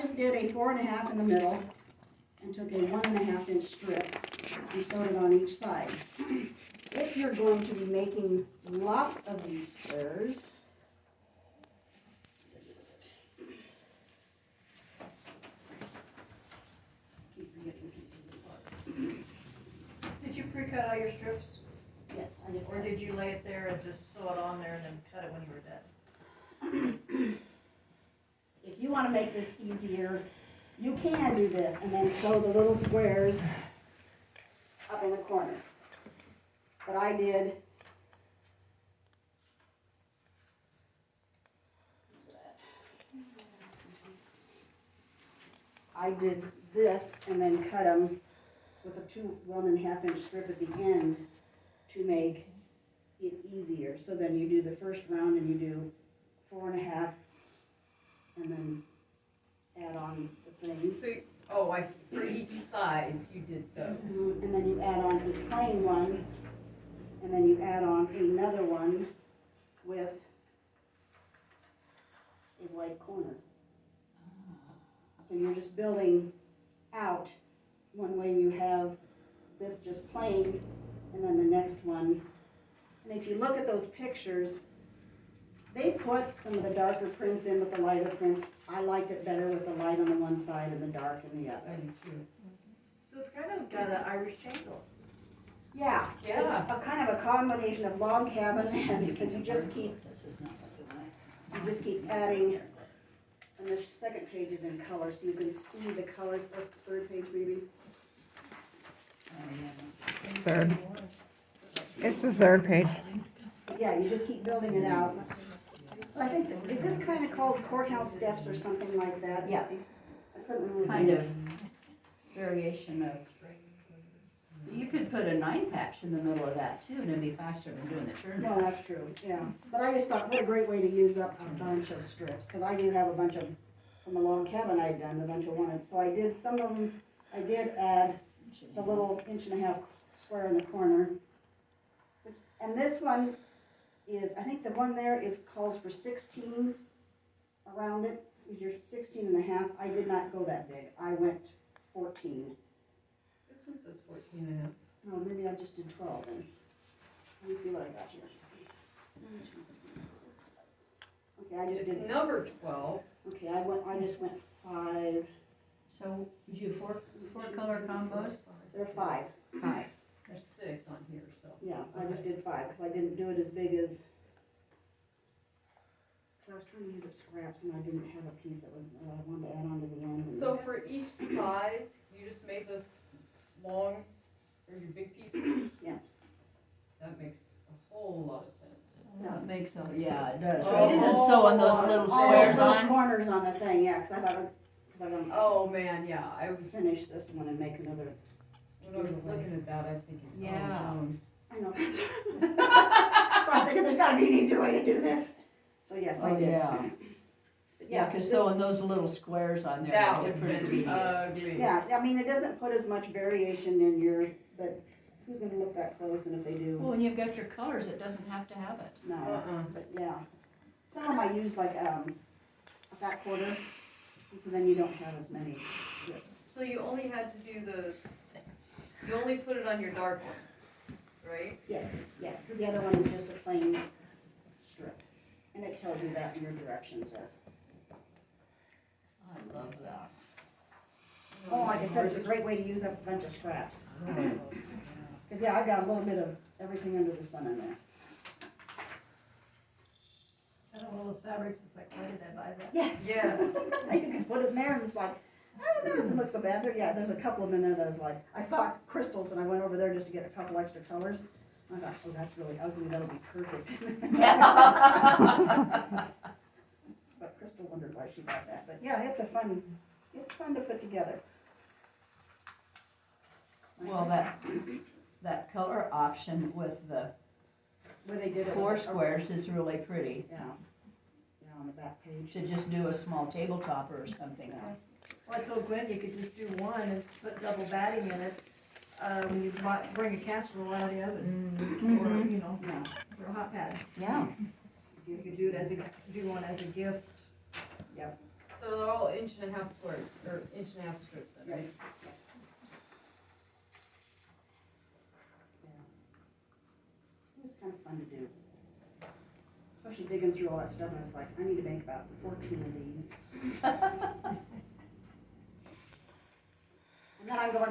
just did a 4.5 in the middle and took a 1.5 inch strip and sewed it on each side. If you're going to be making lots of these squares, keep forgetting pieces and parts. Did you pre-cut all your strips? Yes, I just. Or did you lay it there and just sew it on there and then cut it when you were done? If you want to make this easier, you can do this and then sew the little squares up in the corner. But I did. I did this and then cut them with a 1.5 inch strip at the end to make it easier. So then you do the first round and you do 4.5 and then add on the things. So, oh, I see, for each size you did those. And then you add on a plain one, and then you add on another one with a white corner. So you're just building out. One way you have this just plain, and then the next one. And if you look at those pictures, they put some of the darker prints in with the lighter prints. I liked it better with the light on the one side and the dark on the I other. do too. So it's kind of got an Irish chainsaw. Yeah, Yeah. it's a kind of a combination of log cabin and because you just keep adding. And the second page is in color, so you can see the colors. That's the third page, maybe. Third. It's the third page. But yeah, you just keep building it out. I think, is this kind of called courthouse steps or something like that? Yeah. I couldn't really. Kind of variation of, you could put a 9-patch in the middle of that too, and it'd be faster than doing the turn. Well, that's true, yeah. But I just thought, what a great way to use up a bunch of strips, because I do have a bunch of, from a log cabin I'd done, a bunch of wanted. So I did, some of them, I did add the little 1.5 inch square in the corner. And this one is, I think the one there is, calls for 16 around it, is your 16.5. I did not go that big, I went 14. This one says 14.5. Oh, maybe I just did 12 then. Let me see what I got here. Okay, I just It's did, number 12. okay, I just went 5, So, did you four color combos? they're 5. 5. There's 6 on here, so. Yeah, I just did 5, because I didn't do it as big as, because I was trying to use up scraps and I didn't have a piece that was, I wanted to add on to the end. and- So for each size, you just made those long, or your big pieces? Yeah. That makes a whole lot of sense. That makes a, yeah, it does. Oh, Rather than sewing those little All squares those little on. corners on the thing, yeah, because I thought, because I'm gonna Oh, man, yeah, I was, finish this one and make another, when I was looking at that, I thinking, oh, Yeah. Joan. I know. So I was thinking, there's gotta be an easier way to do this. So yes, I Oh, did. yeah. But Yeah, cause this- sewing those little squares on there That are would different be tedious. ugly. Yeah, I mean, it doesn't put as much variation in your, but who's gonna look that close, and if they do, Well, when you've got your colors, it doesn't have to have it. no, Uh-uh. but yeah. Some of them I use like, a fat quarter, and so then you don't have as many strips. So you only had to do you only put it on your dark one, right? Yes, because the other one is just a plain strip, and it tells you that in your directions there. I love that. Oh, like I said, it's a great way to use up a bunch of scraps. Because, yeah, I've got a little bit of everything under the sun in there. I don't know those fabrics, it's like, why did I buy that? Yes. Yes. You can put it in there and it's like, that doesn't look so bad. There, yeah, there's a couple of them in there that was like, I saw crystals and I went over there just to get a couple extra colors. I thought, oh, that's really ugly, that'll be perfect. But Crystal wondered why she bought that. But yeah, it's fun to put together. Well, that color option with the Where they did it. 4 squares is really pretty. Yeah. Yeah, on the back page. Should just do a small tabletop or something. Yeah. Well, I told Gwen you could just do one and put double batting in it. When you might bring a casserole out of the oven, or, you know, Yeah. for a hot pad. Yeah. You could do it do one as a gift. So so they're all 1.5 squares, or 1.5 strips then, right? It was kind of fun to do. Especially digging through all that stuff, and it's like, I need to make about 14 of these. And then I'm going